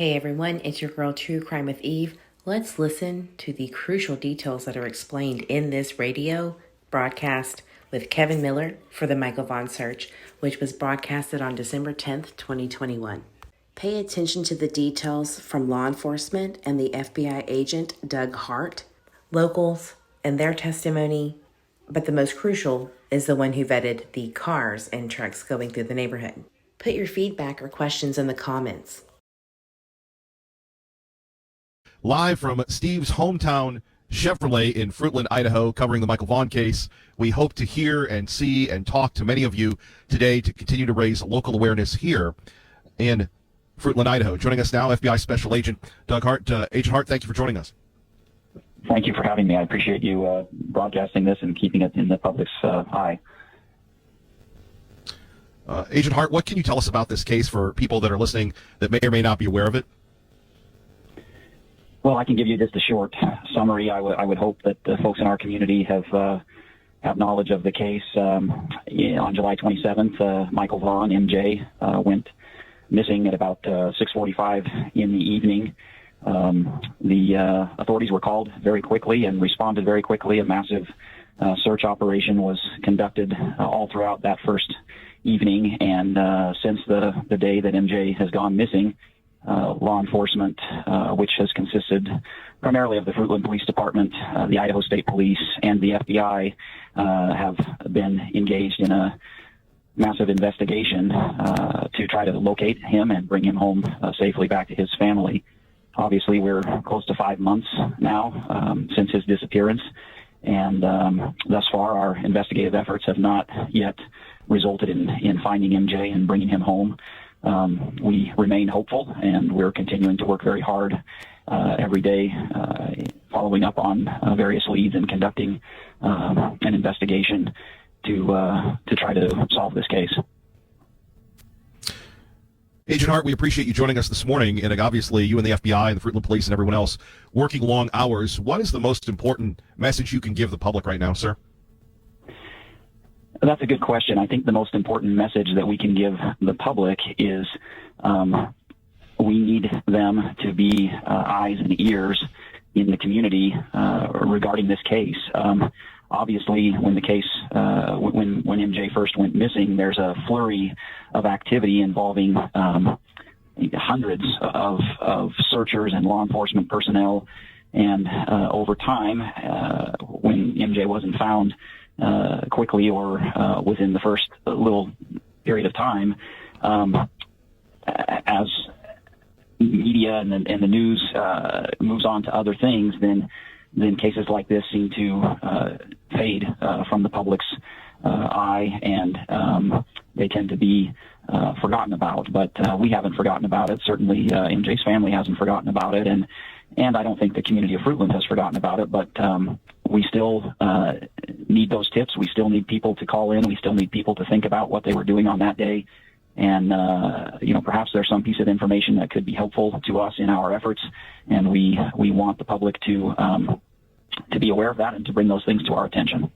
Hey everyone, it's your girl True Crime with Eve. Let's listen to the crucial details that are explained in this radio broadcast with Kevin Miller for the Michael Vaughan search, which was broadcasted on December 10th, 2021. Pay attention to the details from law enforcement and the FBI agent Doug Hart, locals, and their testimony, but the most crucial is the one who vetted the cars and trucks going through the neighborhood. Put your feedback or questions in the comments. Live from Steve's hometown Chevrolet in Fruitland, Idaho, covering the Michael Vaughan case. We hope to hear and see and talk to many of you today to continue to raise local awareness here in Fruitland, Idaho. Joining us now, FBI Special Agent Doug Hart. Agent Hart, thank you for joining us. Thank you for having me. I appreciate you broadcasting this and keeping it in the public's eye. Agent Hart, what can you tell us about this case for people that are listening that may or may not be aware of it? Well, I can give you just a short summary. I would hope that the folks in our community have knowledge of the case. On July 27th, Michael Vaughan, MJ, went missing at about 6:45 in the evening. The authorities were called very quickly and responded very quickly. A massive search operation was conducted all throughout that first evening, and since the day that MJ has gone missing, law enforcement, which has consisted primarily of the Fruitland Police Department, the Idaho State Police, and the FBI, have been engaged in a massive investigation to try to locate him and bring him home safely back to his family. Obviously, we're close to 5 months now since his disappearance, and thus far our investigative efforts have not yet resulted in finding MJ and bringing him home. We remain hopeful, and we're continuing to work very hard every day, following up on various leads and conducting an investigation to try to solve this case. Agent Hart, we appreciate you joining us this morning, and obviously you and the FBI and the Fruitland Police and everyone else working long hours. What is the most important message you can give the public right now, sir? That's a good question. I think the most important message that we can give the public is we need them to be eyes and ears in the community regarding this case. Obviously, when the case, when MJ first went missing, there's a flurry of activity involving hundreds of searchers and law enforcement personnel. And over time, when MJ wasn't found quickly or within the first little period of time, as media and the news moves on to other things, then cases like this seem to fade from the public's eye, and they tend to be forgotten about. But we haven't forgotten about it. Certainly, MJ's family hasn't forgotten about it, and I don't think the community of Fruitland has forgotten about it. But we still need those tips. We still need people to call in. We still need people to think about what they were doing on that day. And, perhaps there's some piece of information that could be helpful to us in our efforts. And we want the public to be aware of that and to bring those things to our attention.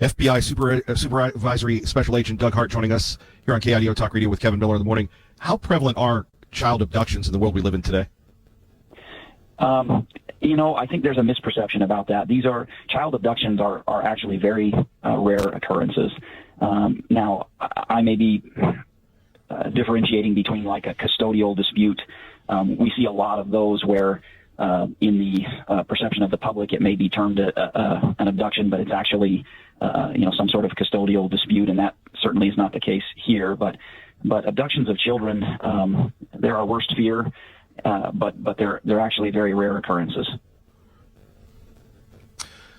FBI Supervisory Special Agent Doug Hart joining us here on KIDO Talk Radio with Kevin Miller in the morning. How prevalent are child abductions in the world we live in today? I think there's a misperception about that. Child abductions are actually very rare occurrences. Now, I may be differentiating between like a custodial dispute. We see a lot of those where in the perception of the public, it may be termed an abduction, but it's actually some sort of custodial dispute, and that certainly is not the case here. But abductions of children, they're our worst fear, but they're actually very rare occurrences.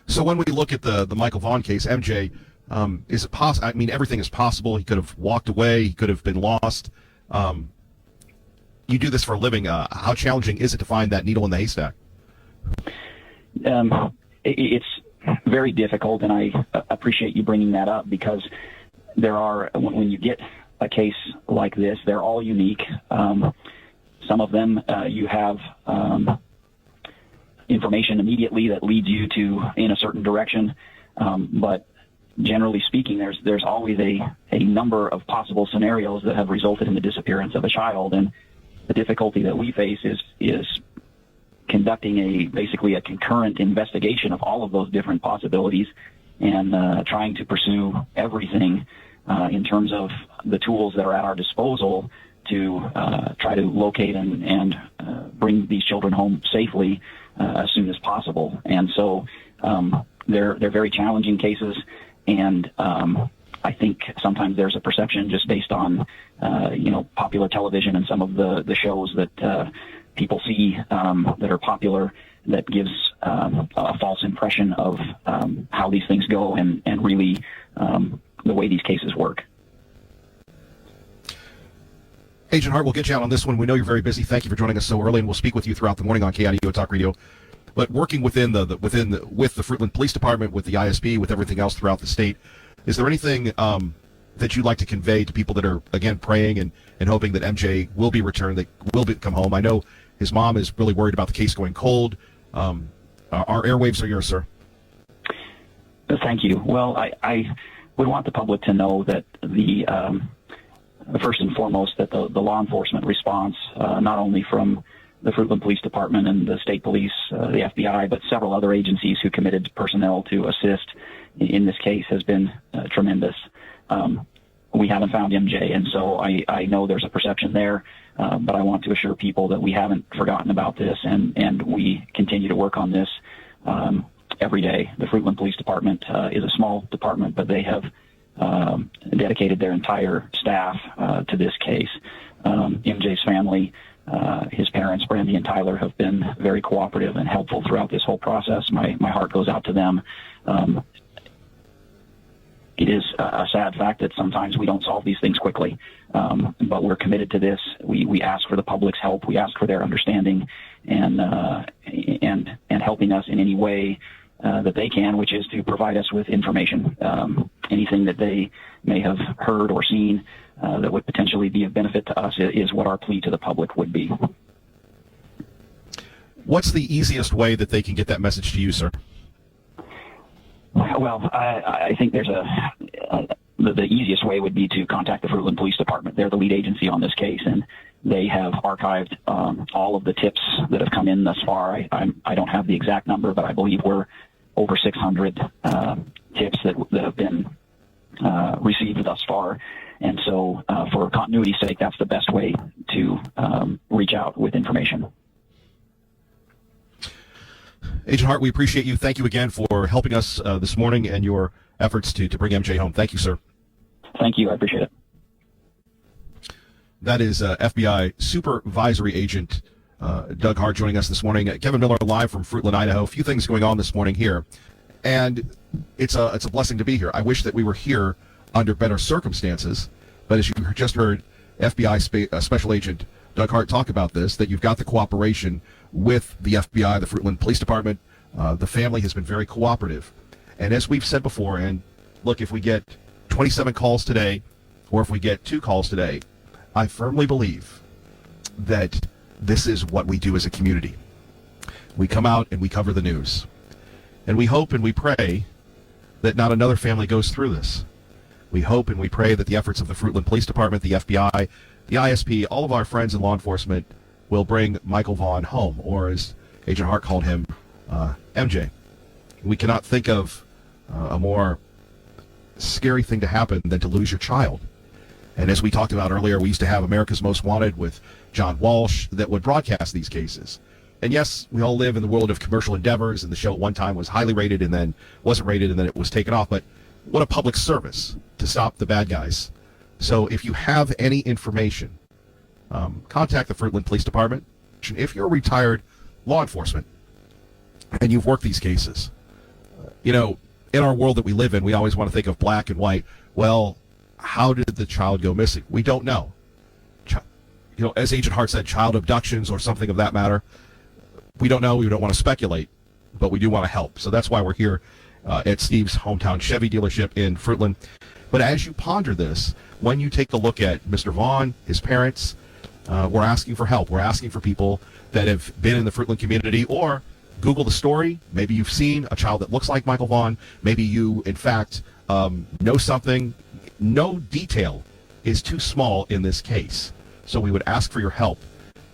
So when we look at the Michael Vaughan case, MJ, is it possible? I mean, everything is possible. He could have walked away. He could have been lost. You do this for a living. How challenging is it to find that needle in the haystack? It's very difficult, and I appreciate you bringing that up, because when you get a case like this, they're all unique. Some of them you have information immediately that leads you in a certain direction, but generally speaking, there's always a number of possible scenarios that have resulted in the disappearance of a child, and the difficulty that we face is conducting basically a concurrent investigation of all of those different possibilities, and trying to pursue everything in terms of the tools that are at our disposal to try to locate and bring these children home safely as soon as possible. And so they're very challenging cases, and I think sometimes there's a perception just based on popular television and some of the shows that people see that are popular that gives a false impression of how these things go and really the way these cases work. Agent Hart, we'll get you out on this one. We know you're very busy. Thank you for joining us so early, and we'll speak with you throughout the morning on KIDO Talk Radio. But working with the Fruitland Police Department, with the ISP, with everything else throughout the state, is there anything that you'd like to convey to people that are, again, praying and hoping that MJ will be returned, that will come home? I know his mom is really worried about the case going cold. Our airwaves are yours, sir. Thank you. Well, I would want the public to know that first and foremost, that the law enforcement response, not only from the Fruitland Police Department and the state police, the FBI, but several other agencies who committed personnel to assist in this case, has been tremendous. We haven't found MJ, and so I know there's a perception there, but I want to assure people that we haven't forgotten about this, and we continue to work on this every day. The Fruitland Police Department is a small department, but they have dedicated their entire staff to this case. MJ's family, his parents, Brandy and Tyler, have been very cooperative and helpful throughout this whole process. My heart goes out to them. It is a sad fact that sometimes we don't solve these things quickly, but we're committed to this. We ask for the public's help. We ask for their understanding and helping us in any way that they can, which is to provide us with information. Anything that they may have heard or seen that would potentially be of benefit to us is what our plea to the public would be. What's the easiest way that they can get that message to you, sir? Well, I think there's the easiest way would be to contact the Fruitland Police Department. They're the lead agency on this case, and they have archived all of the tips that have come in thus far. I don't have the exact number, but I believe we're over 600 tips that have been received thus far. And so for continuity's sake, that's the best way to reach out with information. Agent Hart, we appreciate you. Thank you again for helping us this morning and your efforts to bring MJ home. Thank you, sir. Thank you. I appreciate it. That is FBI Supervisory Agent Doug Hart joining us this morning. Kevin Miller live from Fruitland, Idaho. A few things going on this morning here, and it's a blessing to be here. I wish that we were here under better circumstances, but as you just heard FBI Special Agent Doug Hart talk about this, that you've got the cooperation with the FBI, the Fruitland Police Department. The family has been very cooperative. And as we've said before, and look, if we get 27 calls today, or if we get 2 calls today, I firmly believe that this is what we do as a community. We come out and we cover the news. And we hope and we pray that not another family goes through this. We hope and we pray that the efforts of the Fruitland Police Department, the FBI, the ISP, all of our friends in law enforcement will bring Michael Vaughan home, or as Agent Hart called him, MJ. We cannot think of a more scary thing to happen than to lose your child. And as we talked about earlier, we used to have America's Most Wanted with John Walsh that would broadcast these cases. And yes, we all live in the world of commercial endeavors, and the show at one time was highly rated and then wasn't rated and then it was taken off. But what a public service to stop the bad guys. So if you have any information, contact the Fruitland Police Department. If you're retired law enforcement and you've worked these cases, in our world that we live in, we always want to think of black and white. Well, how did the child go missing? We don't know. As Agent Hart said, child abductions or something of that matter. We don't know. We don't want to speculate, but we do want to help. So that's why we're here at Steve's hometown Chevy dealership in Fruitland. But as you ponder this, when you take a look at Mr. Vaughan, his parents, we're asking for help. We're asking for people that have been in the Fruitland community, or Google the story. Maybe you've seen a child that looks like Michael Vaughan. Maybe you, in fact, know something. No detail is too small in this case. So we would ask for your help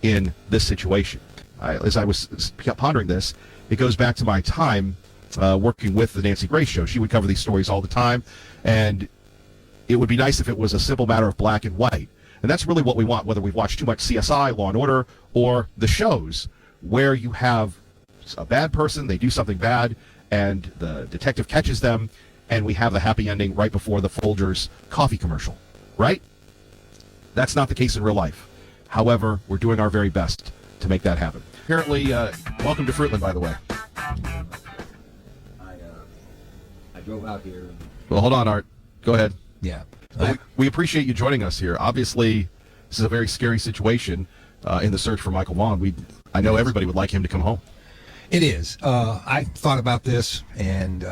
in this situation. As I was pondering this, it goes back to my time working with the Nancy Grace Show. She would cover these stories all the time, and it would be nice if it was a simple matter of black and white. And that's really what we want, whether we've watched too much CSI, Law and Order, or the shows where you have a bad person, they do something bad, and the detective catches them, and we have the happy ending right before the Folgers coffee commercial, right? That's not the case in real life. However, we're doing our very best to make that happen. Apparently, welcome to Fruitland, by the way. I drove out here. Well, hold on, Art. Go ahead. Yeah. We appreciate you joining us here. Obviously, this is a very scary situation in the search for Michael Vaughan. I know everybody would like him to come home. It is. I thought about this, and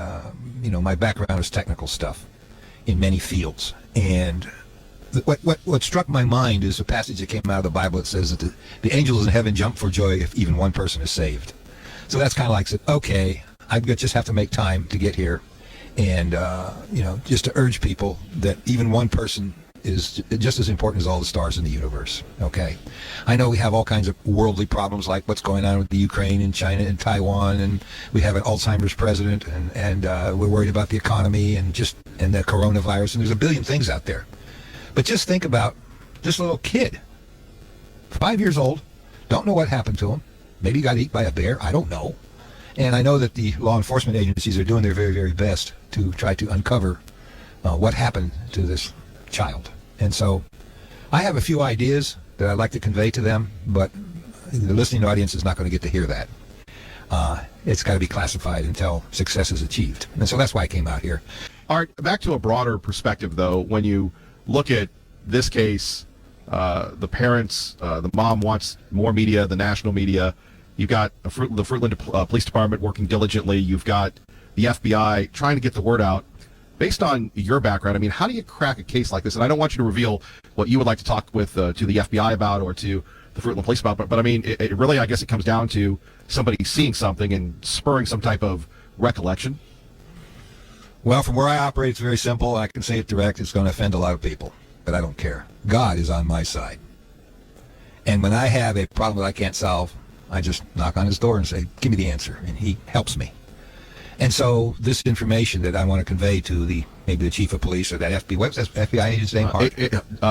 my background is technical stuff in many fields. And what struck my mind is a passage that came out of the Bible that says that the angels in heaven jump for joy if even one person is saved. So that's kind of like, okay, I just have to make time to get here, and just to urge people that even one person is just as important as all the stars in the universe. Okay, I know we have all kinds of worldly problems like what's going on with the Ukraine and China and Taiwan, and we have an Alzheimer's president, and we're worried about the economy and the coronavirus, and there's a billion things out there. But just think about this little kid, 5 years old, don't know what happened to him. Maybe he got eaten by a bear. I don't know. And I know that the law enforcement agencies are doing their very, very best to try to uncover what happened to this child. And so I have a few ideas that I'd like to convey to them, but the listening audience is not going to get to hear that. It's got to be classified until success is achieved. And so that's why I came out here. Art, back to a broader perspective, though, when you look at this case, the parents, the mom wants more media, the national media. You've got the Fruitland Police Department working diligently. You've got the FBI trying to get the word out. Based on your background, I mean, how do you crack a case like this? And I don't want you to reveal what you would like to talk with to the FBI about or to the Fruitland Police about, but I mean, it really, I guess it comes down to somebody seeing something and spurring some type of recollection. Well, from where I operate, it's very simple. I can say it direct. It's going to offend a lot of people, but I don't care. God is on my side. And when I have a problem that I can't solve, I just knock on his door and say, give me the answer. And he helps me. And so this information that I want to convey to maybe the chief of police or that FBI, what's that FBI agent's name? Hart?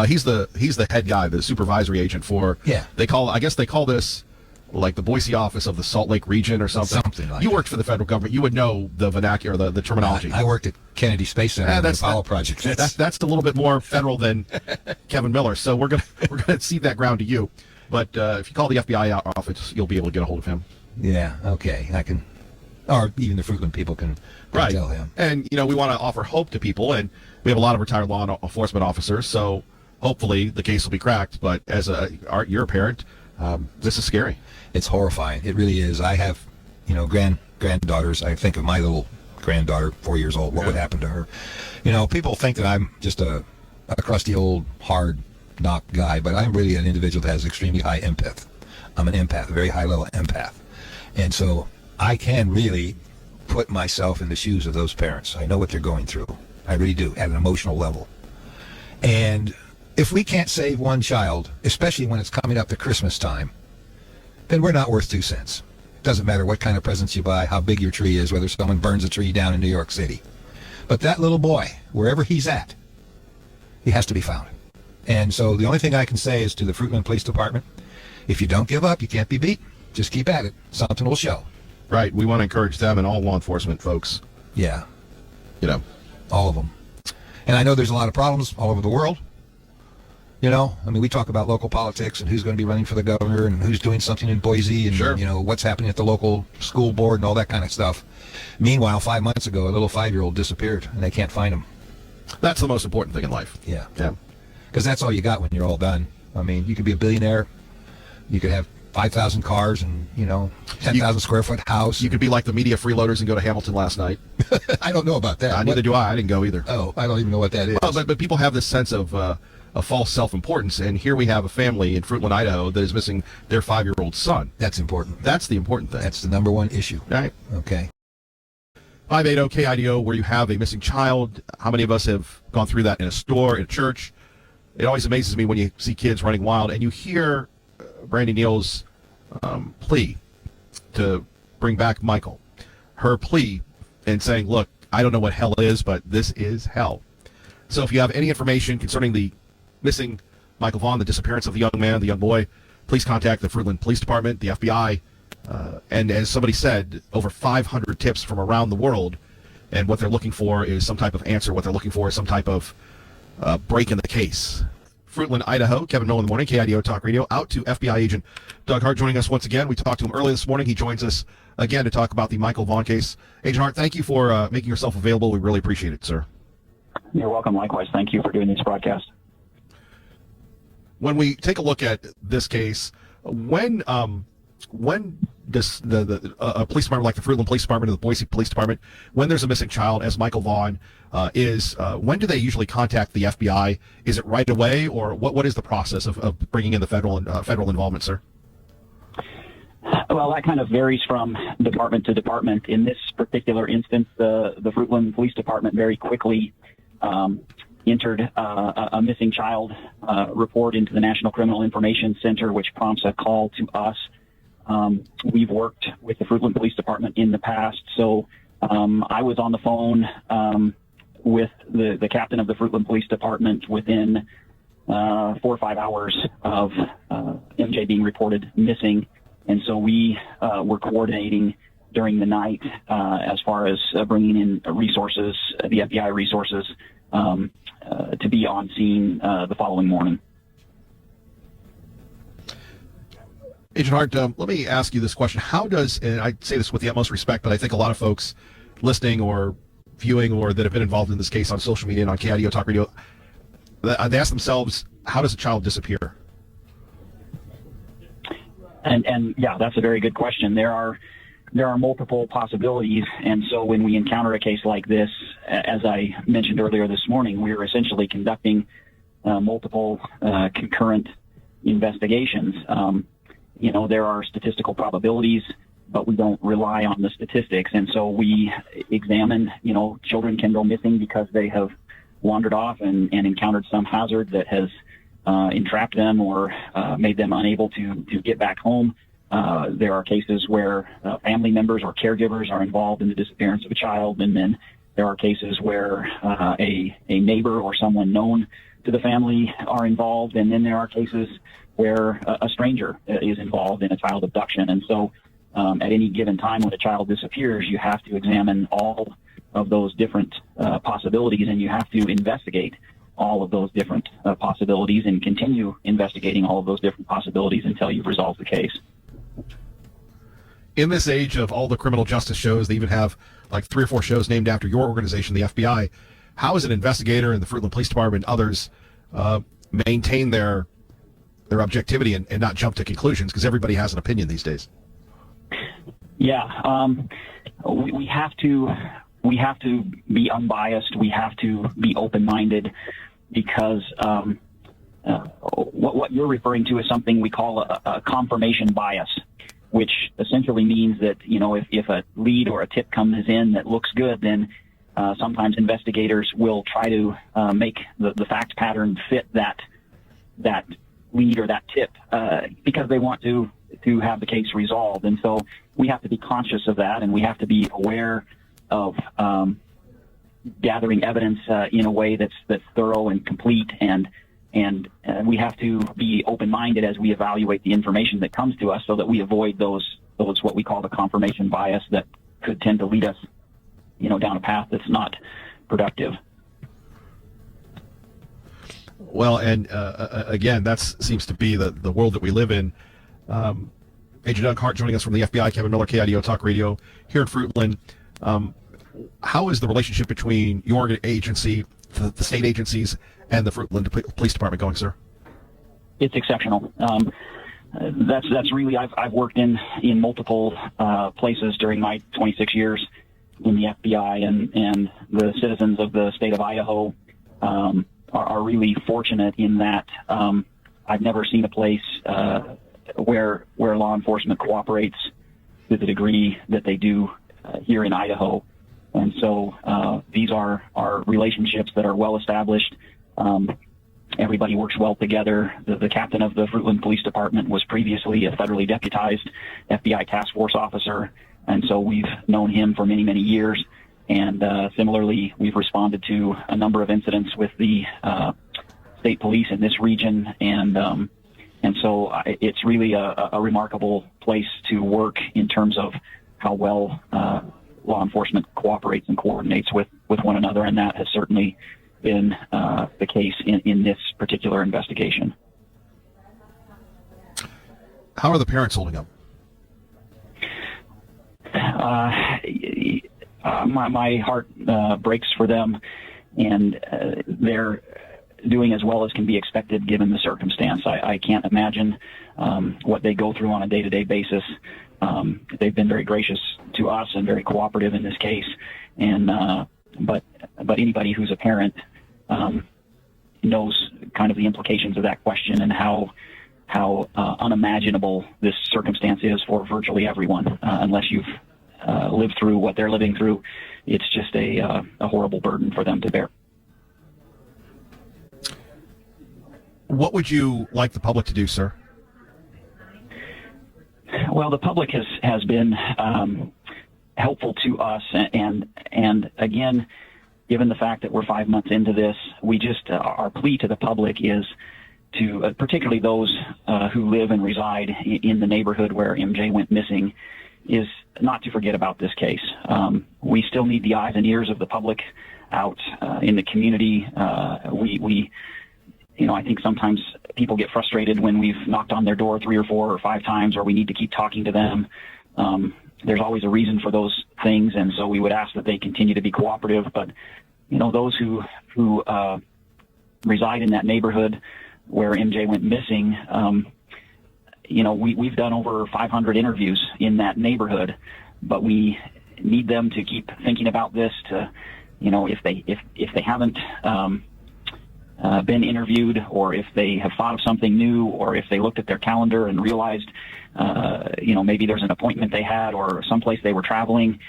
He's the head guy, the supervisory agent for, yeah. I guess they call this like the Boise office of the Salt Lake region or something. Something like You that. worked for the federal government. You would know the vernacular, the terminology. I worked at Kennedy Space Center on the Apollo project. That's a little bit more federal than Kevin Miller. So we're gonna cede that ground to you. But if you call the FBI office, you'll be able to get a hold of him. Yeah, okay. I can, or even the Fruitland people can tell him. And, we want to offer hope to people, and we have a lot of retired law enforcement officers, so hopefully the case will be cracked. But as you're a parent, this is scary. It's horrifying. It really is. I have, granddaughters. I think of my little granddaughter, 4 years old. What would happen to her? People think that I'm just a crusty old hard knock guy, but I'm really an individual that has extremely high empath. I'm an empath, a very high level empath. And so I can really put myself in the shoes of those parents. I know what they're going through. I really do, at an emotional level. And if we can't save one child, especially when it's coming up to Christmas time, then we're not worth 2 cents. It doesn't matter what kind of presents you buy, how big your tree is, whether someone burns a tree down in New York City. But that little boy, wherever he's at, he has to be found. And so the only thing I can say is to the Fruitland Police Department, if you don't give up, you can't be beat. Just keep at it. Something will show. Right. We want to encourage them and all law enforcement folks. Yeah. All of them. And I know there's a lot of problems all over the world. We talk about local politics and who's going to be running for the governor and who's doing something in Boise and, sure. What's happening at the local school board and all that kind of stuff. Meanwhile, 5 months ago, a little 5-year-old disappeared and they can't find him. That's the most important thing in life. Yeah. Yeah. Because that's all you got when you're all done. You could be a billionaire. You could have 5,000 cars and, 10,000 square foot house. You could be like the media freeloaders and go to Hamilton last night. I don't know about that. Neither do I. I didn't go either. Oh, I don't even know what that is. Well, but people have this sense of a false self-importance, and here we have a family in Fruitland, Idaho that is missing their 5-year-old son. That's important. That's the important thing. That's the number one issue. Right. Okay. 580-KIDO, where you have a missing child. How many of us have gone through that in a store, in a church? It always amazes me when you see kids running wild and you hear Brandy Neal's plea to bring back Michael. Her plea in saying, look, I don't know what hell is, but this is hell. So if you have any information concerning the missing Michael Vaughan, the disappearance of the young man, the young boy, please contact the Fruitland Police Department, the FBI, and as somebody said, over 500 tips from around the world, and what they're looking for is some type of answer. What they're looking for is some type of break in the case. Fruitland, Idaho, Kevin Miller in the morning, KIDO Talk Radio, out to FBI agent Doug Hart joining us once again. We talked to him early this morning. He joins us again to talk about the Michael Vaughan case. Agent Hart, thank you for making yourself available. We really appreciate it, sir. You're welcome. Likewise. Thank you for doing this broadcast. When we take a look at this case, when does the police department like the Fruitland Police Department or the Boise Police Department, when there's a missing child, as Michael Vaughan when do they usually contact the FBI? Is it right away, or what is the process of bringing in the federal involvement, sir? Well, that kind of varies from department to department. In this particular instance, the Fruitland Police Department very quickly entered a missing child report into the National Criminal Information Center, which prompts a call to us. We've worked with the Fruitland Police Department in the past, so I was on the phone with the captain of the Fruitland Police Department within 4 or 5 hours of MJ being reported missing, and so we were coordinating during the night as far as bringing in resources, the FBI resources, to be on scene the following morning. Agent Hart, let me ask you this question. How does, and I say this with the utmost respect, but I think a lot of folks listening or viewing or that have been involved in this case on social media and on KIDO Talk Radio, they ask themselves, how does a child disappear? And yeah, that's a very good question. There are multiple possibilities, and so when we encounter a case like this, as I mentioned earlier this morning, we are essentially conducting multiple concurrent investigations. There are statistical probabilities, but we don't rely on the statistics, and so we examine. Children can go missing because they have wandered off and encountered some hazard that has entrapped them or made them unable to get back home. There are cases where family members or caregivers are involved in the disappearance of a child, and then there are cases where a neighbor or someone known to the family are involved, and then there are cases where a stranger is involved in a child abduction. And so at any given time when a child disappears, you have to examine all of those different possibilities, and you have to investigate all of those different possibilities and continue investigating all of those different possibilities until you've resolved the case. In this age of all the criminal justice shows, they even have like 3 or 4 shows named after your organization, the FBI. How is an investigator in the Fruitland Police Department and others maintain their objectivity and not jump to conclusions, because everybody has an opinion these days? Yeah, we have to be unbiased. We have to be open-minded, because what you're referring to is something we call a confirmation bias, which essentially means that if a lead or a tip comes in that looks good, then sometimes investigators will try to make the fact pattern fit that lead or that tip because they want to have the case resolved. And so we have to be conscious of that, and we have to be aware of gathering evidence in a way that's thorough and complete, and we have to be open-minded as we evaluate the information that comes to us, so that we avoid those what we call the confirmation bias that could tend to lead us down a path that's not productive. Well, and again, that seems to be the world that we live in. Agent Doug Hart joining us from the FBI, Kevin Miller, KIDO Talk Radio here in Fruitland. How is the relationship between your agency, the state agencies, and the Fruitland Police Department going, sir? It's exceptional. That's really, I've worked in multiple places during my 26 years in the FBI, and the citizens of the state of Idaho are really fortunate in that I've never seen a place where law enforcement cooperates to the degree that they do here in Idaho. And so these are relationships that are well established. Everybody works well together. The captain of the Fruitland Police Department was previously a federally deputized FBI task force officer, and so we've known him for many, many years. And similarly, we've responded to a number of incidents with the state police in this region, and so it's really a remarkable place to work in terms of how well law enforcement cooperates and coordinates with one another, and that has certainly been the case in this particular investigation. How are the parents holding up? My heart breaks for them, and they're doing as well as can be expected given the circumstance. I can't imagine what they go through on a day-to-day basis. They've been very gracious to us and very cooperative in this case, and but anybody who's a parent knows kind of the implications of that question and how unimaginable this circumstance is for virtually everyone. Unless you've lived through what they're living through, it's just a horrible burden for them to bear. What would you like the public to do, sir? Well, the public has been helpful to us, and again, given the fact that we're 5 months into this, we just our plea to the public is to, particularly those who live and reside in the neighborhood where MJ went missing, is not to forget about this case. We still need the eyes and ears of the public out in the community. I think sometimes people get frustrated when we've knocked on their door 3 or 4 or 5 times, or we need to keep talking to them. There's always a reason for those things, and so we would ask that they continue to be cooperative. But those who reside in that neighborhood where MJ went missing, we've done over 500 interviews in that neighborhood, but we need them to keep thinking about this. To, if they haven't been interviewed, or if they have thought of something new, or if they looked at their calendar and realized, maybe there's an appointment they had or someplace they were traveling,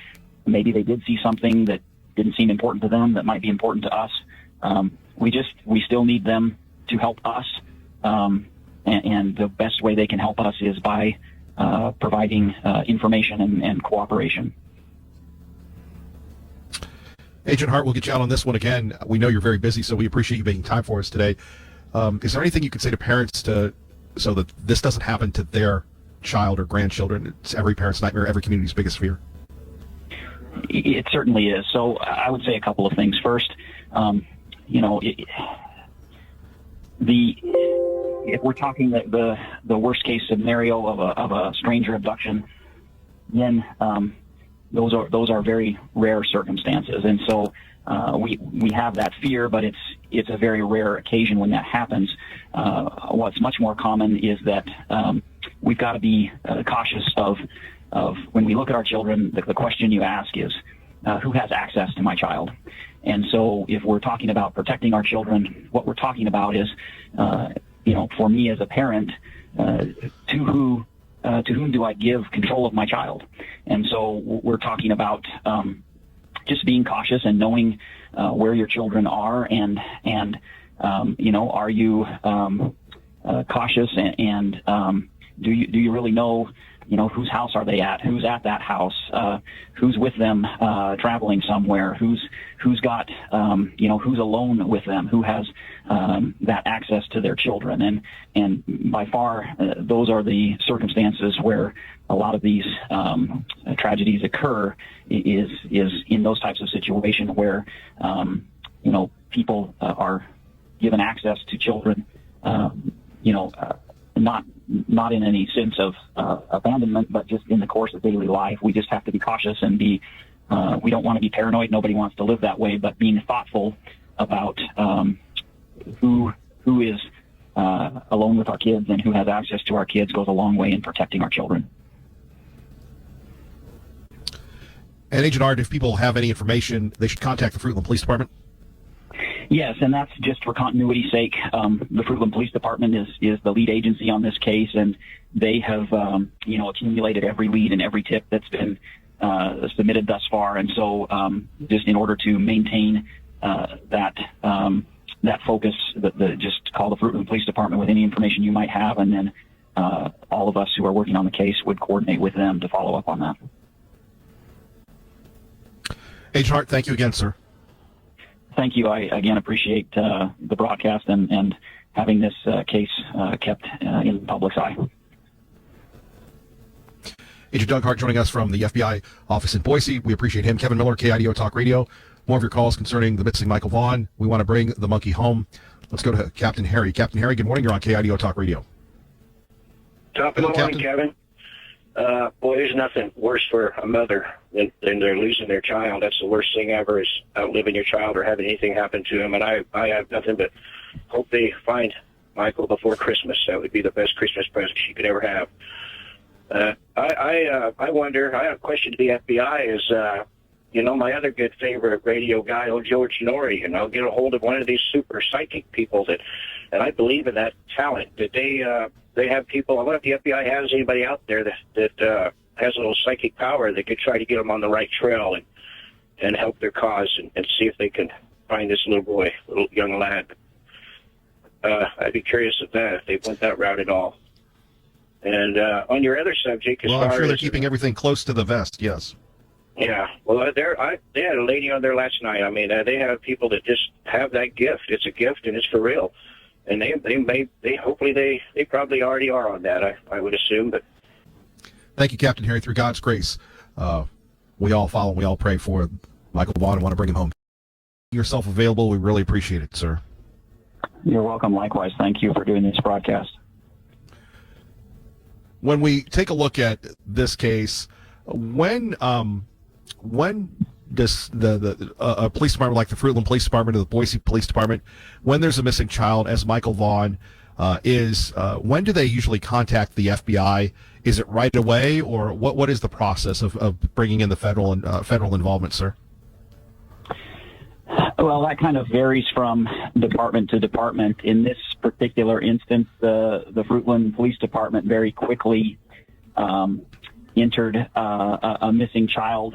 maybe they did see something that didn't seem important to them that might be important to us. We still need them to help us, and the best way they can help us is by providing information and cooperation. Agent Hart, we'll get you out on this one again. We know you're very busy, so we appreciate you making time for us today. Is there anything you could say to parents so that this doesn't happen to their child or grandchildren? It's every parent's nightmare, every community's biggest fear. It certainly is. So I would say a couple of things. First, if we're talking the worst case scenario of a stranger abduction, then those are very rare circumstances, and so we have that fear, but it's a very rare occasion when that happens. What's much more common is that we've got to be cautious of when we look at our children. The question you ask is, who has access to my child? And so if we're talking about protecting our children, what we're talking about is, for me as a parent, to whom do I give control of my child? And so we're talking about just being cautious and knowing where your children are, and are you cautious, and do you really know whose house are they at? Who's at that house? Who's with them traveling somewhere? Who's got who's alone with them? Who has that access to their children? And by far, those are the circumstances where a lot of these tragedies occur. Is in those types of situations where people are given access to children. Not in any sense of abandonment, but just in the course of daily life. We just have to be cautious and we don't want to be paranoid. Nobody wants to live that way, but being thoughtful about who is alone with our kids and who has access to our kids goes a long way in protecting our children. And Agent Hart, if people have any information, they should contact the Fruitland Police Department? Yes, and that's just for continuity's sake. The Fruitland Police Department is the lead agency on this case, and they have accumulated every lead and every tip that's been submitted thus far. And so just in order to maintain that focus, just call the Fruitland Police Department with any information you might have, and then all of us who are working on the case would coordinate with them to follow up on that. Agent Hart, thank you again, sir. Thank you. I, again, appreciate the broadcast and having this case kept in the public's eye. Agent Doug Hart joining us from the FBI office in Boise. We appreciate him. Kevin Miller, KIDO Talk Radio. More of your calls concerning the missing Michael Vaughan. We want to bring the monkey home. Let's go to Captain Harry. Captain Harry, good morning. You're on KIDO Talk Radio. Top of the morning, Kevin. Boy, there's nothing worse for a mother than they're losing their child. That's the worst thing ever, is outliving your child or having anything happen to him. And I have nothing but hope they find Michael before Christmas. That would be the best Christmas present she could ever have. I wonder, I have a question to the FBI is, my other good favorite radio guy, old George Norrie, and I'll get a hold of one of these super psychic people and I believe in that talent, that they have people. I wonder if the FBI has anybody out there that has a little psychic power that could try to get them on the right trail and help their cause and see if they can find this little young lad. I'd be curious of that, if they went that route at all. And on your other subject, I'm sure they're keeping everything close to the vest. Yes. Yeah. Well, they had a lady on there last night. I mean, they have people that just have that gift. It's a gift, and it's for real. And they hopefully they probably already are on that. I would assume. But thank you, Captain Harry. Through God's grace, we all follow. We all pray for Michael Vaughan and want to bring him home. Yourself available. We really appreciate it, sir. You're welcome. Likewise. Thank you for doing this broadcast. When we take a look at this case, when does a police department like the Fruitland Police Department or the Boise Police Department, when there's a missing child, as Michael Vaughan when do they usually contact the FBI? Is it right away, or what is the process of bringing in the federal involvement, sir? Well, that kind of varies from department to department. In this particular instance, the Fruitland Police Department very quickly entered a missing child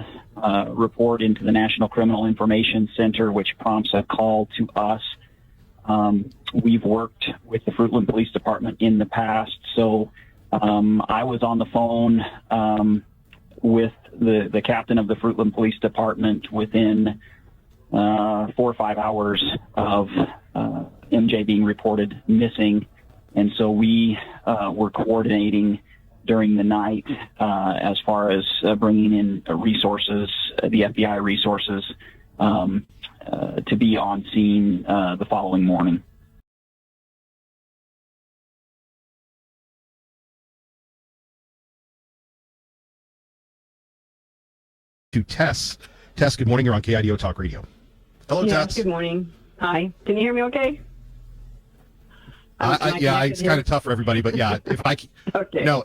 report into the National Criminal Information Center, which prompts a call to us. We've worked with the Fruitland Police Department in the past, so I was on the phone with the captain of the Fruitland Police Department within 4 or 5 hours of MJ being reported missing, and so we were coordinating during the night as far as bringing in resources, the FBI resources, to be on scene the following morning. To Tess. Tess, good morning. You're on KIDO Talk Radio. Hello, Tess. Good morning. Hi. Can you hear me okay? It's kind of tough for everybody, but yeah, if I okay. No,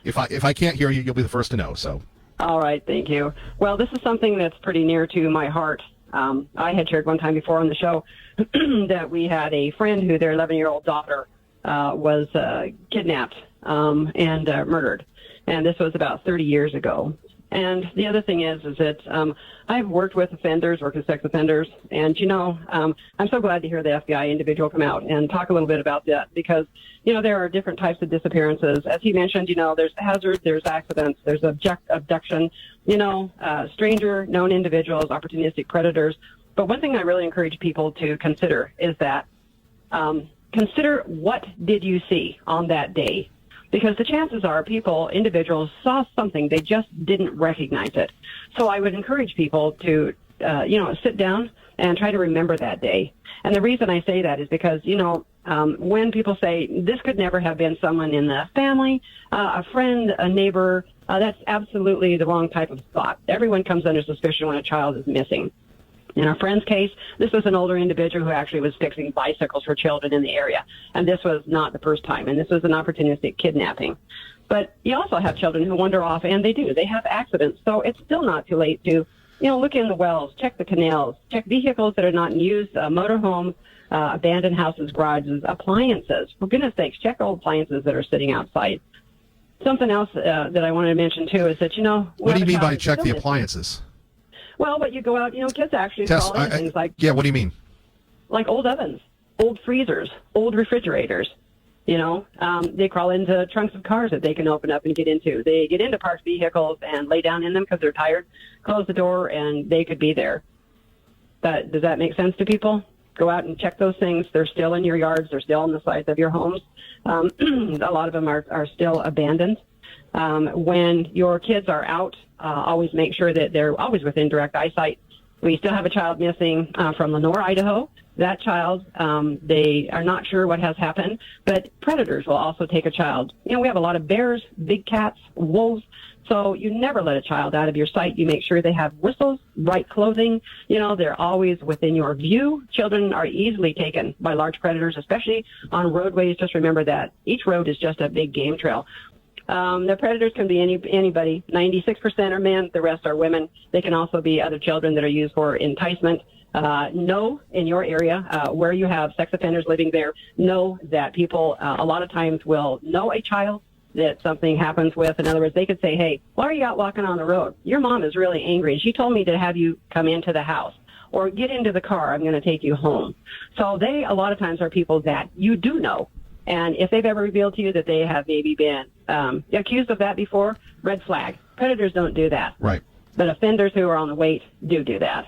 if I can't hear you, you'll be the first to know. So. All right, thank you. Well, this is something that's pretty near to my heart. I had shared one time before on the show that we had a friend who their 11-year-old daughter was kidnapped and murdered, and this was about 30 years ago. And the other thing is that I've worked with offenders, worked with sex offenders, and, I'm so glad to hear the FBI individual come out and talk a little bit about that because, there are different types of disappearances. As he mentioned, there's hazards, there's accidents, there's abduction, stranger, known individuals, opportunistic predators. But one thing I really encourage people to consider is that consider what did you see on that day? Because the chances are individuals saw something, they just didn't recognize it. So I would encourage people to, sit down and try to remember that day. And the reason I say that is because, when people say this could never have been someone in the family, a friend, a neighbor, that's absolutely the wrong type of thought. Everyone comes under suspicion when a child is missing. In our friend's case, this was an older individual who actually was fixing bicycles for children in the area. And this was not the first time. And this was an opportunistic kidnapping. But you also have children who wander off, and they do. They have accidents. So it's still not too late to, look in the wells, check the canals, check vehicles that are not in use, motorhome, abandoned houses, garages, appliances. For goodness sakes, check old appliances that are sitting outside. something else that I wanted to mention too is that what do you mean by check the appliances? Well, but you go out, kids actually Tess, call in things like what do you mean? Like old ovens, old freezers, old refrigerators. They crawl into trunks of cars that they can open up and get into. They get into parked vehicles and lay down in them because they're tired. Close the door and they could be there. Does that make sense to people? Go out and check those things. They're still in your yards. They're still on the sides of your homes. A lot of them are still abandoned. When your kids are out, always make sure that they're always within direct eyesight. We still have a child missing from Lenore, Idaho. That child, they are not sure what has happened, but predators will also take a child. We have a lot of bears, big cats, wolves. So you never let a child out of your sight. You make sure they have whistles, right clothing. They're always within your view. Children are easily taken by large predators, especially on roadways. Just remember that each road is just a big game trail. The predators can be anybody. 96% are men. The rest are women. They can also be other children that are used for enticement. Know in your area where you have sex offenders living there, know that people a lot of times will know a child that something happens with. In other words, they could say, hey, why are you out walking on the road? Your mom is really angry, and she told me to have you come into the house. Or get into the car, I'm going to take you home. So they, a lot of times, are people that you do know. And if they've ever revealed to you that they have maybe been accused of that before, red flag. Predators don't do that. Right. But offenders who are on the wait do that.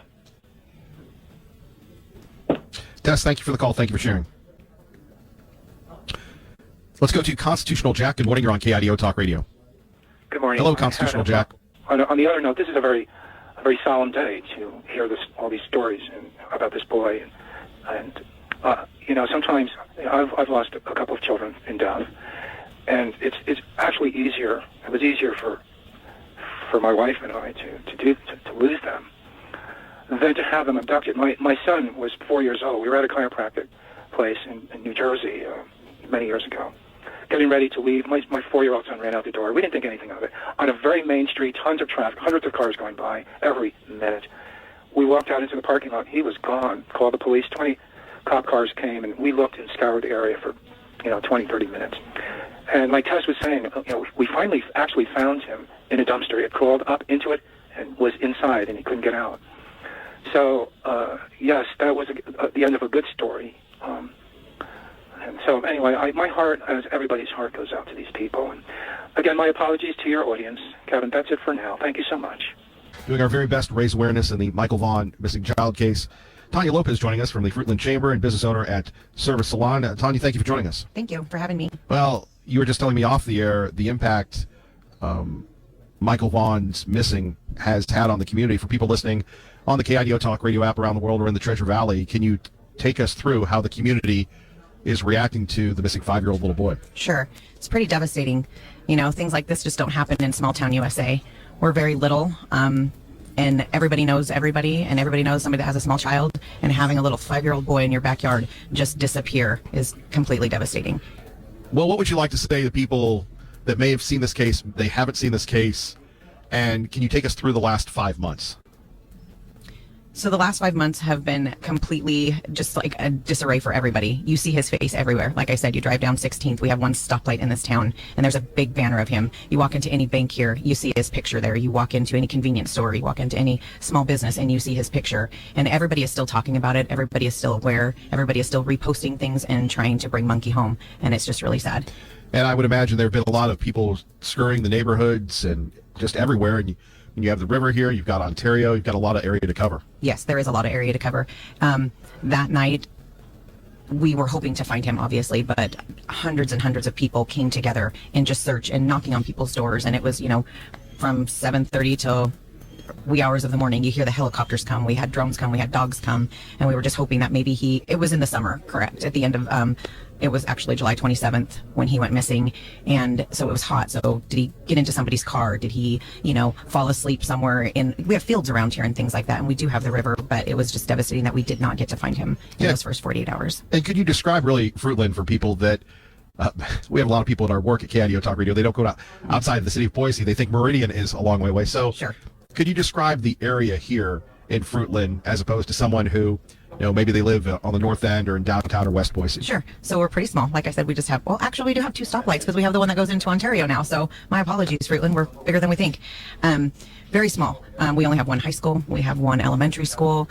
Tess, thank you for the call. Thank you for sharing. Let's go to Constitutional Jack. Good morning. You're on KIDO Talk Radio. Good morning. Hello, Constitutional Jack. On the other note, this is a very solemn day to hear all these stories about this boy, and sometimes I've lost a couple of children in death, and it's actually easier. It was easier for my wife and I to lose them than to have them abducted. My son was 4 years old. We were at a chiropractic place in New Jersey many years ago, getting ready to leave. My 4-year-old son ran out the door. We didn't think anything of it. On a very main street, tons of traffic, hundreds of cars going by every minute. We walked out into the parking lot. He was gone. Called the police. 20 cop cars came, and we looked and scoured the area for 20, 30 minutes. And like Tess was saying, we finally actually found him in a dumpster. He had crawled up into it and was inside, and he couldn't get out. So, yes, that was the end of a good story. And so, anyway, my heart, as everybody's heart, goes out to these people. And again, my apologies to your audience. Kevin, that's it for now. Thank you so much. Doing our very best to raise awareness in the Michael Vaughan missing child case. Tonia Lopez joining us from the Fruitland Chamber and business owner at Service Salon. Tonia, thank you for joining us. Thank you for having me. Well, you were just telling me off the air the impact Michael Vaughan's missing has had on the community. For people listening on the KIDO Talk Radio app around the world or in the Treasure Valley, can you take us through how the community is reacting to the missing 5-year-old little boy? Sure. It's pretty devastating. Things like this just don't happen in small town USA. We're very little, and everybody knows everybody, and everybody knows somebody that has a small child, and having a little 5-year-old boy in your backyard just disappear is completely devastating. Well, what would you like to say to people that may have seen this case, they haven't seen this case, and can you take us through the last 5 months? So the last 5 months have been completely just like a disarray for everybody. You see his face everywhere. Like I said, you drive down 16th. We have one stoplight in this town, and there's a big banner of him. You walk into any bank here, you see his picture there. You walk into any convenience store, you walk into any small business, and you see his picture. And everybody is still talking about it. Everybody is still aware. Everybody is still reposting things and trying to bring Monkey home. And it's just really sad. And I would imagine there have been a lot of people scurrying the neighborhoods and just everywhere. And you have the river here, you've got Ontario, you've got a lot of area to cover. Yes, there is a lot of area to cover. That night, we were hoping to find him, obviously, but hundreds and hundreds of people came together and just searched and knocking on people's doors. And it was, from 7:30 till wee hours of the morning. You hear the helicopters come. We had drones come. We had dogs come. And we were just hoping that maybe it was in the summer, correct? At the end of, it was actually July 27th when he went missing. And so it was hot. So did he get into somebody's car? Did he, fall asleep somewhere? We have fields around here and things like that. And we do have the river, but it was just devastating that we did not get to find him in those first 48 hours. And could you describe really Fruitland for people that, we have a lot of people at our work at KIDO Talk Radio. They don't go outside of the city of Boise. They think Meridian is a long way away. So sure. Could you describe the area here in Fruitland as opposed to someone who maybe they live on the north end or in downtown or West Boise? Sure. So we're pretty small. Like I said, we just have, well, actually, we do have 2 stoplights because we have the one that goes into Ontario now. So my apologies, Fruitland. We're bigger than we think. Very small. We only have 1 high school. We have 1 elementary school.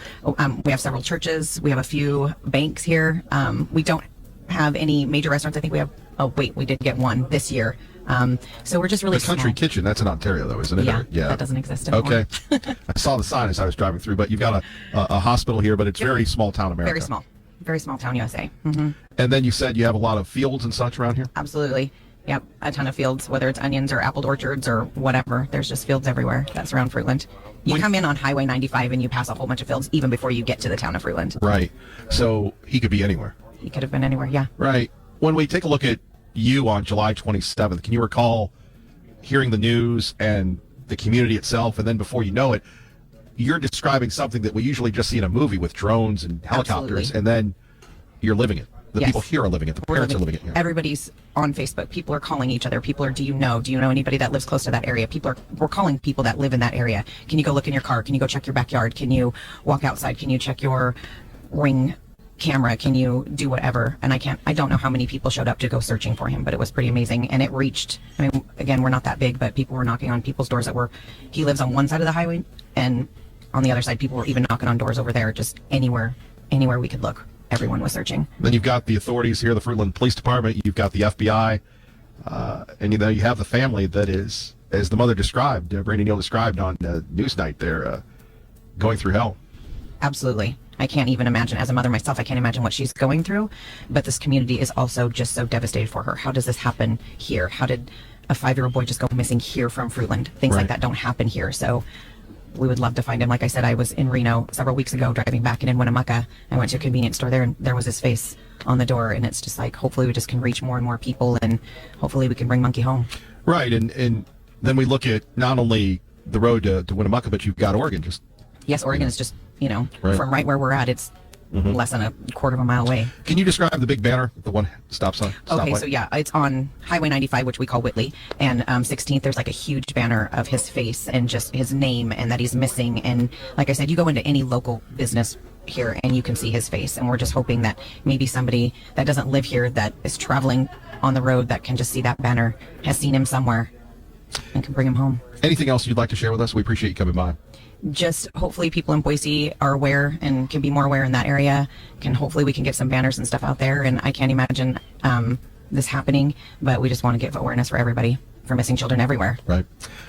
We have several churches. We have a few banks here. We don't have any major restaurants. I think we have, we did get 1 this year. So we're just really The Country small. Kitchen, that's in Ontario, though, isn't it? Yeah, that doesn't exist anymore. Okay. I saw the sign as I was driving through, but you've got a hospital here, but it's very small town America. Very small. Very small town USA. Mm-hmm. And then you said you have a lot of fields and such around here? Absolutely. Yep, a ton of fields, whether it's onions or apple orchards or whatever. There's just fields everywhere that surround Fruitland. You come in on Highway 95 and you pass a whole bunch of fields even before you get to the town of Fruitland. Right. So he could be anywhere. He could have been anywhere, yeah. Right. When we take a look at you on July 27th, can you recall hearing the news and the community itself, and then before you know it, you're describing something that we usually just see in a movie with drones and helicopters, Absolutely. and then you're living it. The Yes. people here are living it. The parents are living it here. Everybody's on Facebook. People are calling each other. People are, do you know anybody that lives close to that area? We're calling people that live in that area. Can you go look in your car? Can you go check your backyard? Can you walk outside? Can you check your Ring camera? Can you do whatever? And I don't know how many people showed up to go searching for him, but it was pretty amazing. And it reached, again, we're not that big, but people were knocking on people's doors he lives on one side of the highway, and on the other side, people were even knocking on doors over there, just anywhere we could look. Everyone was searching. Then you've got the authorities here, the Fruitland Police Department. You've got the FBI, and you have the family that is, as the mother described, Brandy Neal described on Newsnight, they're going through hell. Absolutely. I can't even imagine, as a mother myself, I can't imagine what she's going through. But this community is also just so devastated for her. How does this happen here? How did a 5-year-old boy just go missing here from Fruitland? Things like that don't happen here. So we would love to find him. Like I said, I was in Reno several weeks ago driving back, and in Winnemucca, I went to a convenience store there, and there was his face on the door. And it's just like, hopefully we just can reach more and more people, and hopefully we can bring Monkey home. Right. And then we look at not only the road to Winnemucca, but you've got Oregon. Yes, Oregon is just, Right. from right where we're at, it's less than a quarter of a mile away. Can you describe the big banner, the one stop sign? Okay, stoplight? so yeah, it's on Highway 95, which we call Whitley, and 16th, there's like a huge banner of his face and just his name and that he's missing. And like I said, you go into any local business here and you can see his face. And we're just hoping that maybe somebody that doesn't live here, that is traveling on the road, that can just see that banner, has seen him somewhere and can bring him home. Anything else you'd like to share with us? We appreciate you coming by. Just hopefully people in Boise are aware and can be more aware in that area. Hopefully we can get some banners and stuff out there. And I can't imagine this happening, but we just want to give awareness for everybody, for missing children everywhere. Right.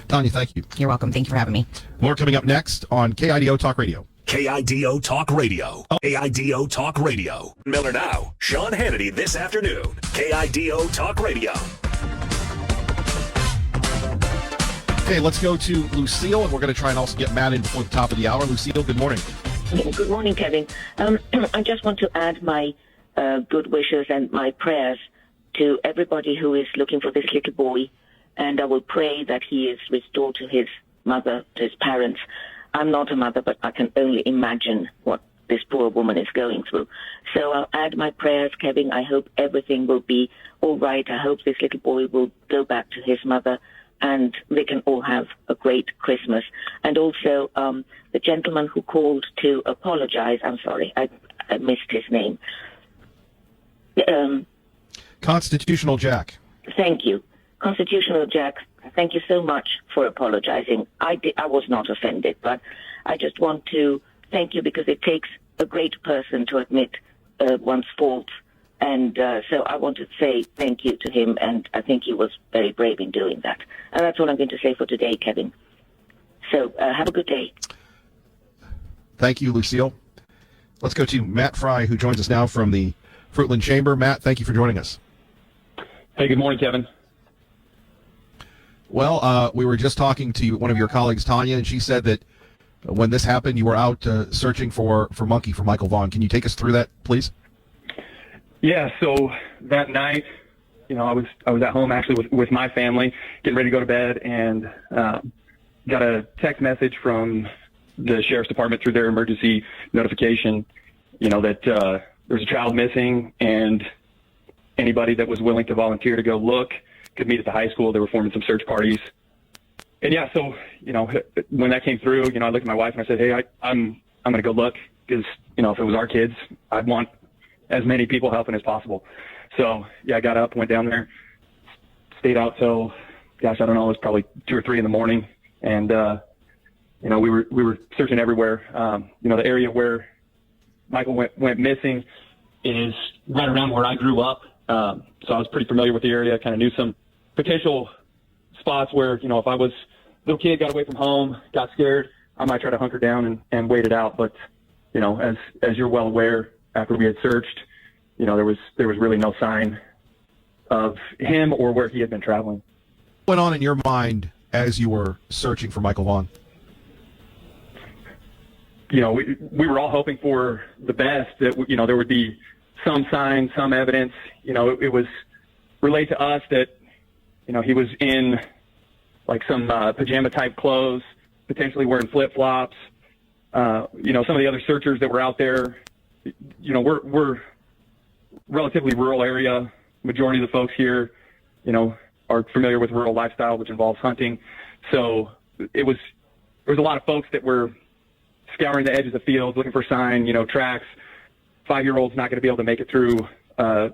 Tonia, thank you. You're welcome. Thank you for having me. More coming up next on KIDO Talk Radio. KIDO Talk Radio. KIDO Talk Radio. Miller Now. Sean Hannity this afternoon. KIDO Talk Radio. Okay, let's go to Lucille, and we're going to try and also get Matt in before the top of the hour. Lucille, good morning. Good morning, Kevin. I just want to add my good wishes and my prayers to everybody who is looking for this little boy, and I will pray that he is restored to his mother, to his parents. I'm not a mother, but I can only imagine what this poor woman is going through. So I'll add my prayers, Kevin. I hope everything will be all right. I hope this little boy will go back to his mother, and they can all have a great Christmas. And also, the gentleman who called to apologize, I'm sorry, I missed his name. Constitutional Jack. Thank you. Constitutional Jack, thank you so much for apologizing. I was not offended, but I just want to thank you, because it takes a great person to admit one's fault. And so I want to say thank you to him, and I think he was very brave in doing that. And that's all I'm going to say for today, Kevin. So have a good day. Thank you, Lucille. Let's go to Matt Fry, who joins us now from the Fruitland Chamber. Matt, thank you for joining us. Hey, good morning, Kevin. Well, we were just talking to one of your colleagues, Tonia, and she said that when this happened, you were out searching for Monkey, for Michael Vaughan. Can you take us through that, please? Yeah, so that night, I was at home actually with my family, getting ready to go to bed, and got a text message from the sheriff's department through their emergency notification, that there's a child missing, and anybody that was willing to volunteer to go look could meet at the high school. They were forming some search parties. And yeah, so, when that came through, I looked at my wife and I said, hey, I'm going to go look. because, you know, if it was our kids, I'd want as many people helping as possible. So, yeah, I got up, went down there, stayed out till, gosh, I don't know, it was probably 2 or 3 in the morning. And, you know, we were searching everywhere. You know, the area where Michael went missing is right around where I grew up. So I was pretty familiar with the area, kind of knew some potential spots where, you know, if I was a little kid, got away from home, got scared, I might try to hunker down and wait it out. But, you know, as you're well aware, after we had searched, you know, there was really no sign of him or where he had been traveling. What went on in your mind as you were searching for Michael Vaughan? You know, we were all hoping for the best, that, you know, there would be some sign, some evidence. You know, it was relayed to us that, you know, he was in like some pajama type clothes, potentially wearing flip-flops. You know, some of the other searchers that were out there, you know, we're relatively rural area. Majority of the folks here, you know, are familiar with rural lifestyle, which involves hunting. So there was a lot of folks that were scouring the edges of fields, looking for sign, you know, tracks. 5-year-old's not going to be able to make it through a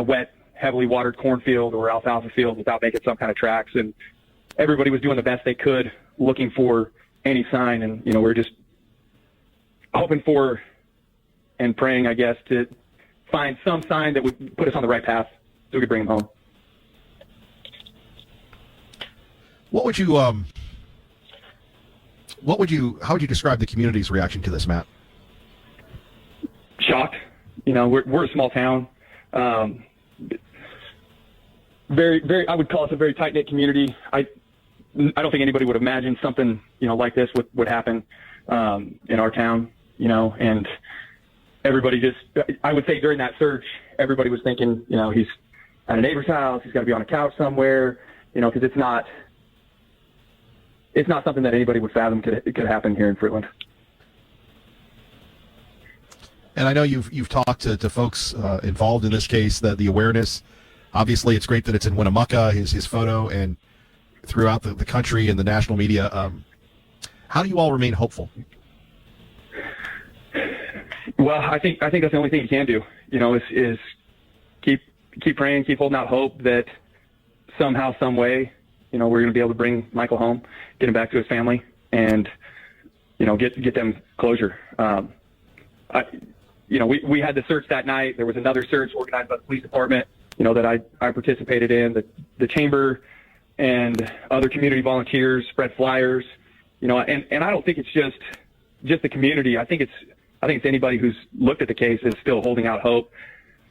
wet, heavily watered cornfield or alfalfa field without making some kind of tracks. And everybody was doing the best they could, looking for any sign. And, you know, we're just hoping for and praying, I guess, to find some sign that would put us on the right path so we could bring him home. How would you describe the community's reaction to this, Matt? Shocked. You know, we're a small town. Very, I would call us a very tight-knit community. I don't think anybody would imagine something, you know, like this would happen in our town, you know, and everybody just, I would say during that search, everybody was thinking, you know, he's at a neighbor's house, he's got to be on a couch somewhere, you know, because it's not something that anybody would fathom could happen here in Fruitland. And I know you've talked to folks involved in this case, that the awareness, obviously it's great that it's in Winnemucca, his photo, and throughout the country and the national media. How do you all remain hopeful? Well, I think that's the only thing you can do, you know, is keep praying, keep holding out hope that somehow, some way, you know, we're going to be able to bring Michael home, get him back to his family, and, you know, get them closure. You know, we had the search that night. There was another search organized by the police department, you know, that I participated in. The chamber and other community volunteers spread flyers, you know, and I don't think it's just the community. I think it's anybody who's looked at the case is still holding out hope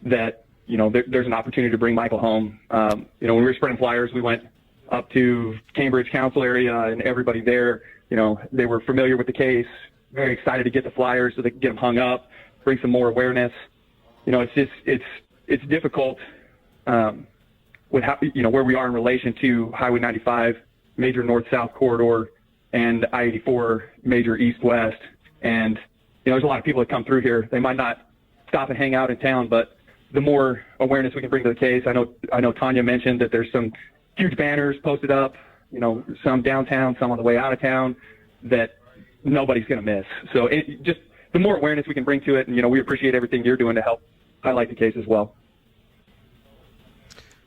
that, you know, there's an opportunity to bring Michael home. You know, when we were spreading flyers, we went up to Cambridge Council area, and everybody there, you know, they were familiar with the case, very excited to get the flyers so they could get them hung up, bring some more awareness. You know, it's difficult with how, you know, where we are in relation to Highway 95, major north-south corridor, and I-84, major east-west. And, you know, there's a lot of people that come through here. They might not stop and hang out in town, but the more awareness we can bring to the case, I know Tonia mentioned that there's some huge banners posted up, you know, some downtown, some on the way out of town, that nobody's going to miss. So just the more awareness we can bring to it, and, you know, we appreciate everything you're doing to help highlight the case as well.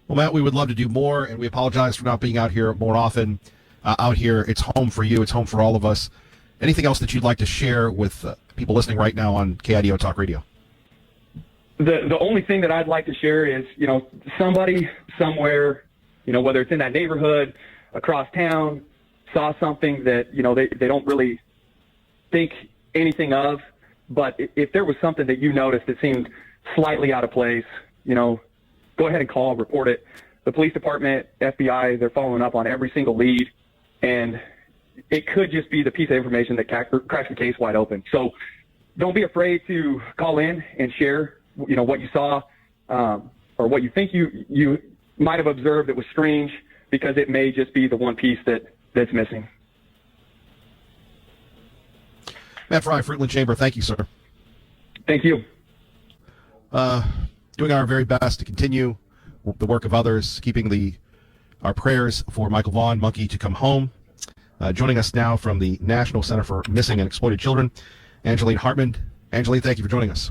Well, Matt, we would love to do more, and we apologize for not being out here more often. Out here, it's home for you. It's home for all of us. Anything else that you'd like to share with people listening right now on KIDO Talk Radio? The only thing that I'd like to share is, you know, somebody somewhere, you know, whether it's in that neighborhood, across town, saw something that, you know, they don't really think anything of, but if there was something that you noticed that seemed slightly out of place, you know, go ahead and call, report it. The police department, FBI, they're following up on every single lead, and it could just be the piece of information that cracks the case wide open. So don't be afraid to call in and share, you know, what you saw or what you think you might have observed that was strange, because it may just be the one piece that's missing. Matt Fry, Fruitland Chamber, thank you, sir. Thank you. Doing our very best to continue the work of others, keeping our prayers for Michael Vaughan, Monkey, to come home. Joining us now from the National Center for Missing and Exploited Children Angeline Hartmann. Angeline, thank you for joining us.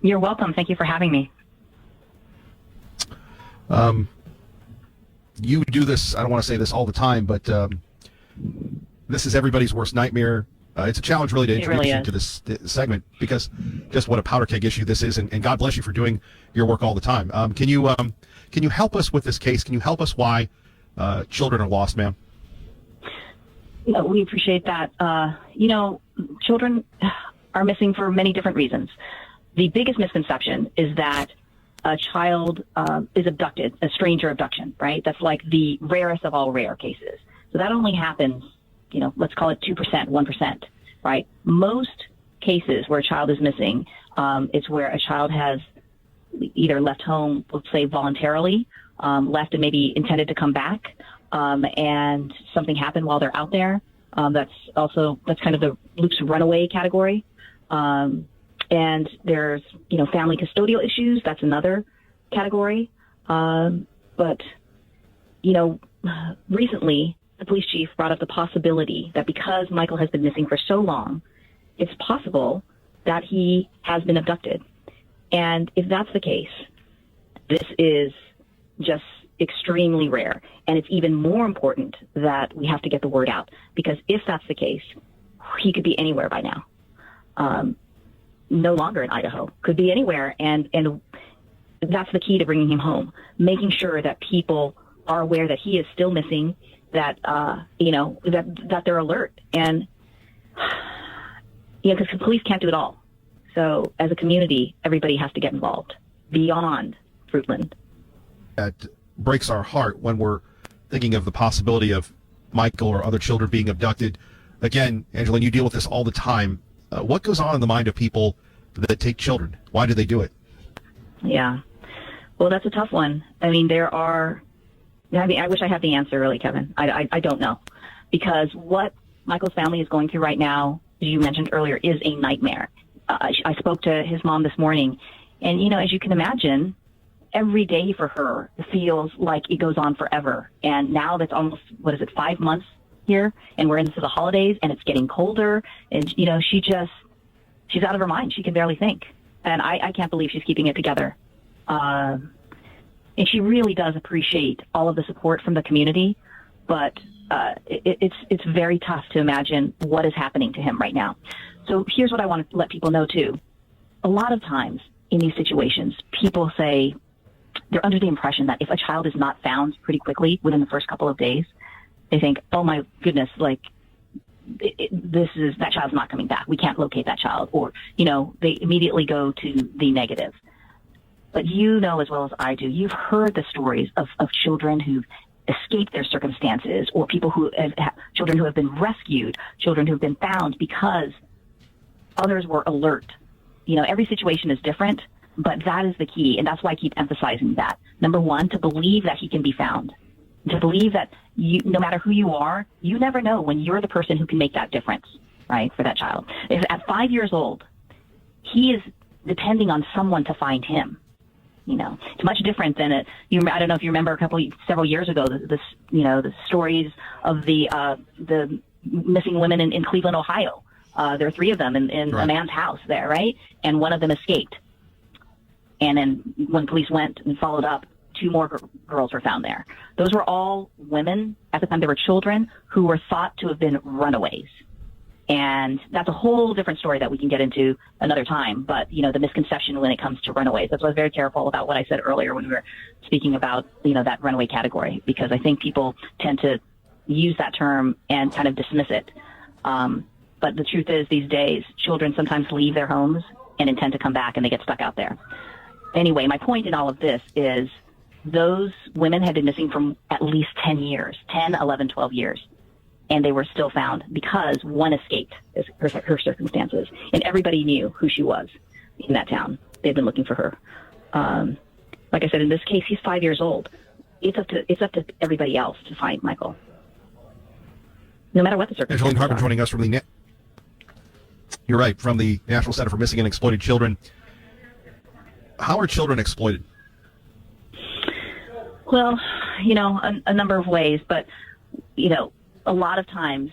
You're welcome. Thank you for having me. You do this, I don't want to say this all the time, but this is everybody's worst nightmare. It's a challenge really to introduce you to this segment because just what a powder keg issue this is, and God bless you for doing your work all the time. Can you help us with this case? Can you help us why children are lost, ma'am? Yeah, we appreciate that. Children are missing for many different reasons. The biggest misconception is that a child is abducted, a stranger abduction, right? That's like the rarest of all rare cases. So that only happens, let's call it 2%, 1%, right? Most cases where a child is missing, it's where a child has either left home, let's say voluntarily, left and maybe intended to come back, and something happened while they're out there. That's kind of the loose runaway category. And there's, family custodial issues. That's another category. But recently the police chief brought up the possibility that because Michael has been missing for so long, it's possible that he has been abducted. And if that's the case, this is just extremely rare. And it's even more important that we have to get the word out, because if that's the case, he could be anywhere by now. No longer in Idaho, could be anywhere. And that's the key to bringing him home, making sure that people are aware that he is still missing, that, that they're alert. And, because the police can't do it all. So as a community, everybody has to get involved beyond Fruitland. That breaks our heart when we're thinking of the possibility of Michael or other children being abducted. Again, Angeline, you deal with this all the time. What goes on in the mind of people that take children? Why do they do it? Yeah. Well, that's a tough one. I mean, I wish I had the answer, really, Kevin. I don't know. Because what Michael's family is going through right now, as you mentioned earlier, is a nightmare. I spoke to his mom this morning, and, as you can imagine, every day for her feels like it goes on forever. And now that's almost, 5 months here, and we're into the holidays, and it's getting colder, and she's out of her mind. She can barely think, and I can't believe she's keeping it together. And she really does appreciate all of the support from the community, but it's very tough to imagine what is happening to him right now. So here's what I want to let people know too. A lot of times in these situations, people say they're under the impression that if a child is not found pretty quickly within the first couple of days, they think, oh my goodness, like that child's not coming back. We can't locate that child. Or, they immediately go to the negative. But as well as I do, you've heard the stories of children who've escaped their circumstances, or people children who have been rescued, children who have been found because others were alert. Every situation is different, but that is the key. And that's why I keep emphasizing that. Number one, to believe that he can be found. To believe that no matter who you are, you never know when you're the person who can make that difference, right, for that child. At 5 years old, he is depending on someone to find him. It's much different than I don't know if you remember several years ago, the stories of the missing women in Cleveland, Ohio. There are 3 of them in right. A man's house there, right? And one of them escaped. And then when police went and followed up, 2 more girls were found there. Those were all women. At the time, they were children who were thought to have been runaways. And that's a whole different story that we can get into another time. But, the misconception when it comes to runaways. That's why I was very careful about what I said earlier when we were speaking about, that runaway category, because I think people tend to use that term and kind of dismiss it. But the truth is, these days, children sometimes leave their homes and intend to come back, and they get stuck out there. Anyway, my point in all of this is those women had been missing for at least 10 years, 10, 11, 12 years. And they were still found because one escaped her circumstances. And everybody knew who she was in that town. They'd been looking for her. Like I said, in this case, he's 5 years old. It's up to everybody else to find Michael. No matter what the circumstances Angeline Hartmann are. joining us from you're right, from the National Center for Missing and Exploited Children. How are children exploited? Well, a number of ways, but, a lot of times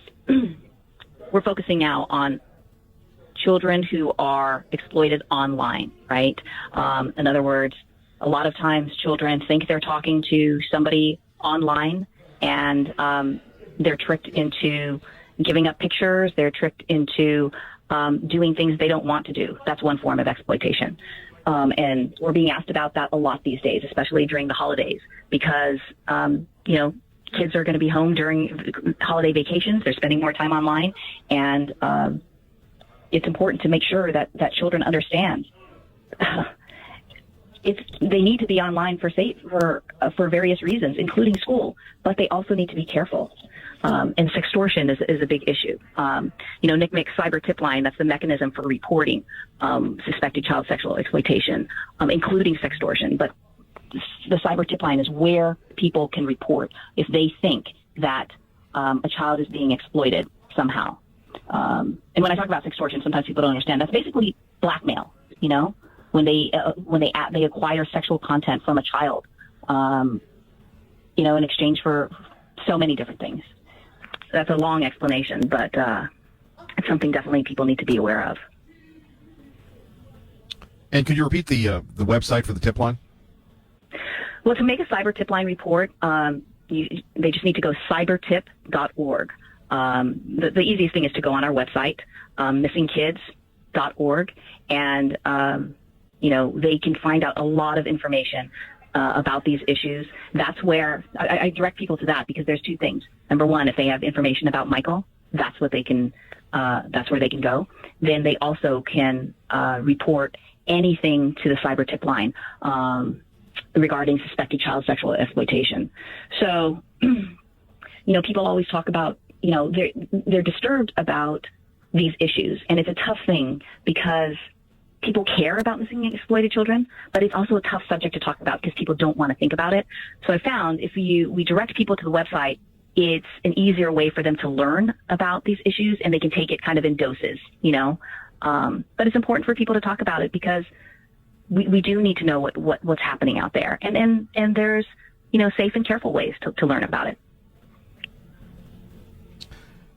we're focusing now on children who are exploited online, right? In other words, a lot of times children think they're talking to somebody online, and they're tricked into giving up pictures. They're tricked into doing things they don't want to do. That's one form of exploitation. And we're being asked about that a lot these days, especially during the holidays, because, kids are going to be home during holiday vacations. They're spending more time online, and it's important to make sure that children understand they need to be online for various reasons, including school, but they also need to be careful. And sextortion is a big issue. NCMEC cyber tip line, that's the mechanism for reporting suspected child sexual exploitation, including sextortion. But the cyber tip line is where people can report if they think that a child is being exploited somehow. And when I talk about sextortion, sometimes people don't understand. That's basically blackmail, when they acquire sexual content from a child, in exchange for so many different things. That's a long explanation, but it's something definitely people need to be aware of. And could you repeat the website for the tip line? Well, to make a cyber tip line report, they just need to go cybertip.org. The easiest thing is to go on our website, missingkids.org, and they can find out a lot of information about these issues. That's where I direct people to that, because there's two things. Number one, if they have information about Michael, that's where they can go. Then they also can report anything to the cyber tip line regarding suspected child sexual exploitation. So, people always talk about, they're disturbed about these issues, and it's a tough thing because people care about missing and exploited children, but it's also a tough subject to talk about because people don't want to think about it. So I found if we direct people to the website, it's an easier way for them to learn about these issues, and they can take it kind of in doses, But it's important for people to talk about it because we do need to know what's happening out there, and there's safe and careful ways to learn about it.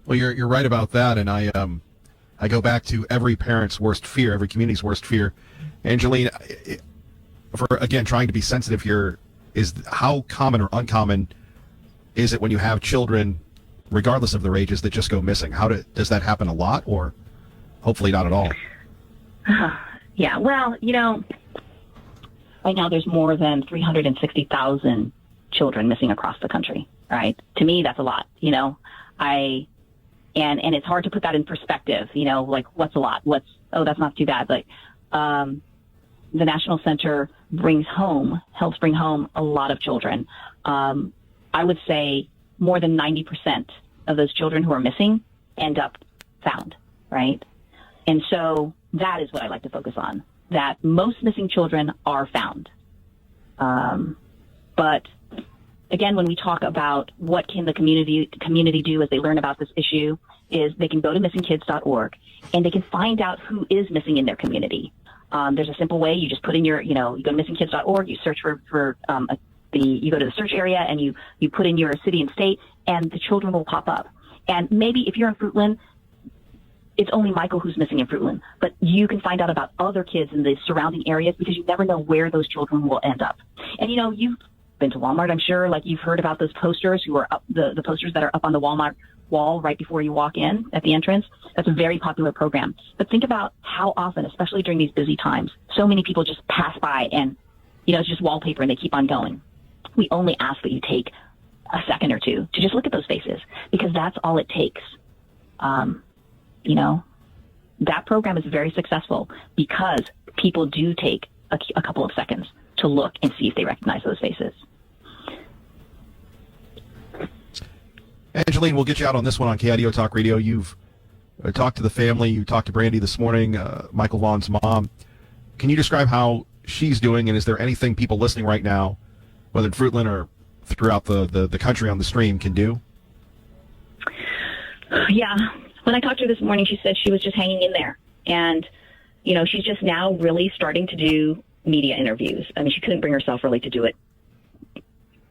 Well, you're right about that, and I go back to every parent's worst fear, every community's worst fear. Angeline, for again trying to be sensitive here, is how common or uncommon is it when you have children, regardless of their ages, that just go missing? Does that happen a lot, or hopefully not at all? Yeah, well, right now there's more than 360,000 children missing across the country, right? To me, that's a lot, And it's hard to put that in perspective, like what's a lot? That's not too bad. Like, the National Center helps bring home a lot of children. I would say more than 90% of those children who are missing end up found, right? And so that is what I like to focus on, that most missing children are found. But again, when we talk about what can the community do as they learn about this issue, is they can go to missingkids.org and they can find out who is missing in their community. There's a simple way. You just put in you go to missingkids.org, you search you go to the search area and you put in your city and state, and the children will pop up. And maybe if you're in Fruitland, it's only Michael who's missing in Fruitland, but you can find out about other kids in the surrounding areas because you never know where those children will end up. And you've been to Walmart, I'm sure, like you've heard about those posters who are up, the posters that are up on the Walmart wall right before you walk in at the entrance. That's a very popular program. But think about how often, especially during these busy times, so many people just pass by and, it's just wallpaper and they keep on going. We only ask that you take a second or two to just look at those faces, because that's all it takes. That program is very successful because people do take a couple of seconds to look and see if they recognize those faces. Angeline, we'll get you out on this one on KIDO Talk Radio. You've talked to the family. You talked to Brandy this morning, Michael Vaughan's mom. Can you describe how she's doing, and is there anything people listening right now, whether in Fruitland or throughout the country on the stream, can do? Yeah. When I talked to her this morning, she said she was just hanging in there. And, she's just now really starting to do media interviews. I mean, she couldn't bring herself really to do it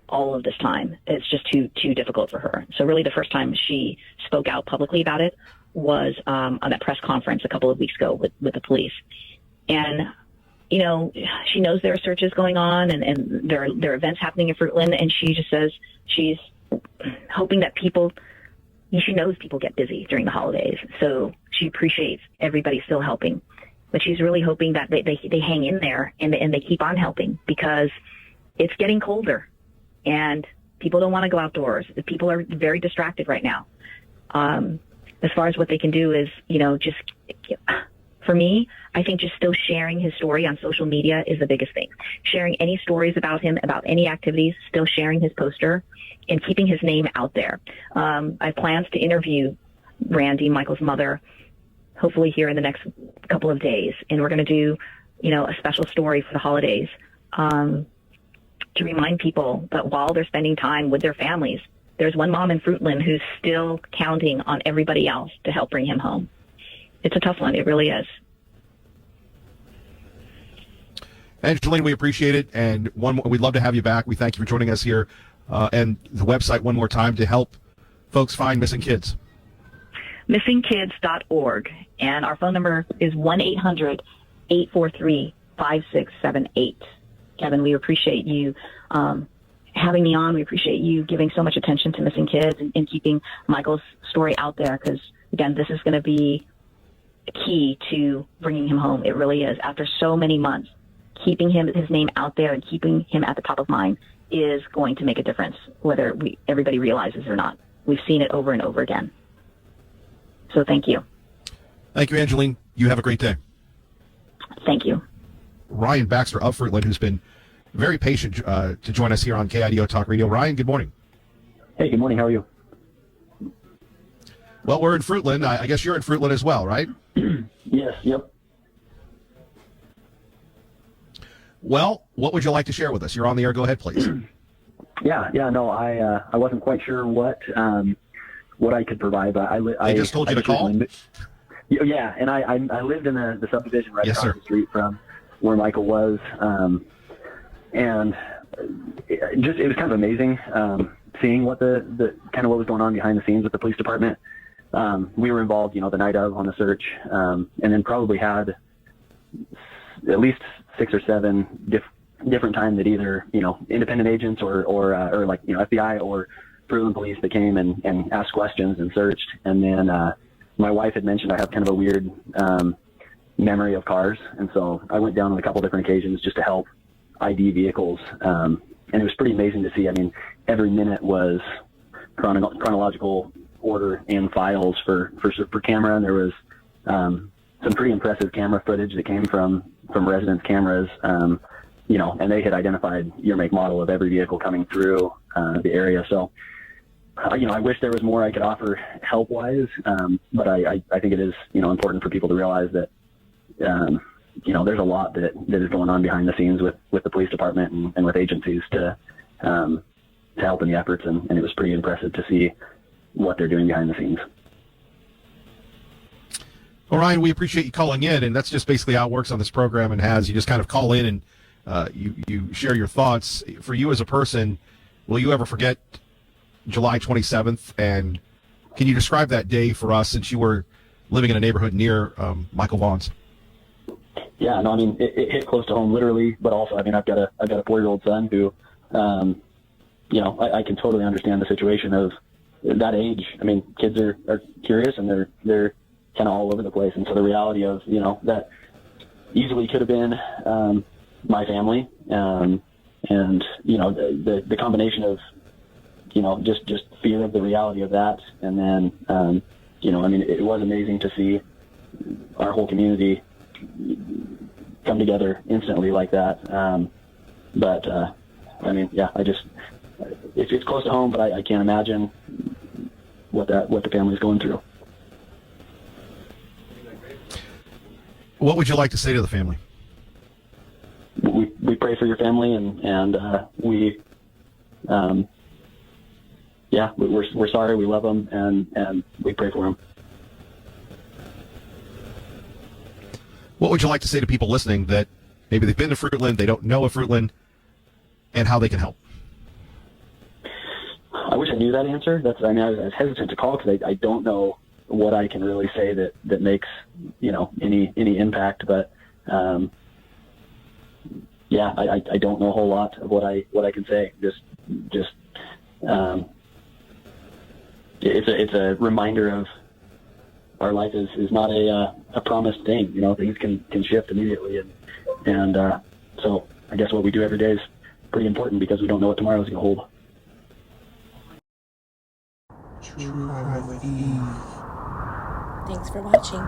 all of this time. It's just too difficult for her. So really the first time she spoke out publicly about it was on that press conference a couple of weeks ago with the police. And, you know, she knows there are searches going on and there are events happening in Fruitland, and she just says she's hoping that she knows people get busy during the holidays, so she appreciates everybody still helping. But she's really hoping that they hang in there and they keep on helping, because it's getting colder and people don't want to go outdoors. People are very distracted right now. As far as what they can do is, you know, just, for me, I think just still sharing his story on social media is the biggest thing. Sharing any stories about him, about any activities, still sharing his poster and keeping his name out there. I have plans to interview Randy, Michael's mother, hopefully here in the next couple of days. And we're going to do, you know, a special story for the holidays, to remind people that while they're spending time with their families, there's one mom in Fruitland who's still counting on everybody else to help bring him home. It's a tough one. It really is. Angeline, we appreciate it, and we'd love to have you back. We thank you for joining us here, and the website one more time to help folks find missing kids. Missingkids.org, and our phone number is 1-800-843-5678. Kevin, we appreciate you having me on. We appreciate you giving so much attention to missing kids and keeping Michael's story out there, because, again, this is going to be key to bringing him home. It really is. After so many months, keeping his name out there and keeping him at the top of mind is going to make a difference, whether everybody realizes or not. We've seen it over and over again. So thank you. Thank you, Angeline. You have a great day. Thank you. Ryan Baxter of Fruitland, who's been very patient to join us here on KIDO Talk Radio. Ryan, good morning. Hey, good morning. How are you? Well, we're in Fruitland. I guess you're in Fruitland as well, right? Yes, yep. Well, what would you like to share with us? You're on the air. Go ahead, please. No, I wasn't quite sure what I could provide, but I just told you to call? Yeah, and I lived in the subdivision right across the street from where Michael was, and it was kind of amazing seeing what the kind of what was going on behind the scenes with the police department. We were involved, the night of on the search, and then probably had at least 6 or 7 different times that either independent agents or like FBI or Fruitland police that came and asked questions and searched. And then my wife had mentioned I have kind of a weird memory of cars, and so I went down on a couple different occasions just to help ID vehicles, and it was pretty amazing to see. I mean, every minute was chronological order in files for camera, and there was some pretty impressive camera footage that came from residents' cameras, and they had identified year, make, model of every vehicle coming through the area. So, I wish there was more I could offer help-wise, but I think it is, important for people to realize that, there's a lot that is going on behind the scenes with the police department and with agencies to help in the efforts, and it was pretty impressive to see what they're doing behind the scenes. Well, Ryan, we appreciate you calling in, and that's just basically how it works on this program, and you just kind of call in and you share your thoughts. For you as a person, will you ever forget July 27th, and can you describe that day for us, since you were living in a neighborhood near Michael Vaughan's? Yeah, no, I mean, it hit close to home, literally, but also, I mean, I've got a 4-year-old son who, I can totally understand the situation of that age. I mean, kids are curious, and they're kind of all over the place, and so the reality of, that easily could have been my family, and, the combination of, just fear of the reality of that, and then, I mean, it was amazing to see our whole community come together instantly like that. But I mean, yeah, it's close to home, but I can't imagine what the family's going through. What would you like to say to the family? We pray for your family, and we're sorry. We love them, and we pray for them. What would you like to say to people listening that maybe they've been to Fruitland, they don't know of Fruitland, and how they can help? I wish I knew that answer. I was hesitant to call because I don't know what I can really say that makes, any impact. But, yeah, I don't know a whole lot of what I can say. It's a reminder of our life is not a promised thing. Things can shift immediately, and so I guess what we do every day is pretty important because we don't know what tomorrow is going to hold. Thanks for watching.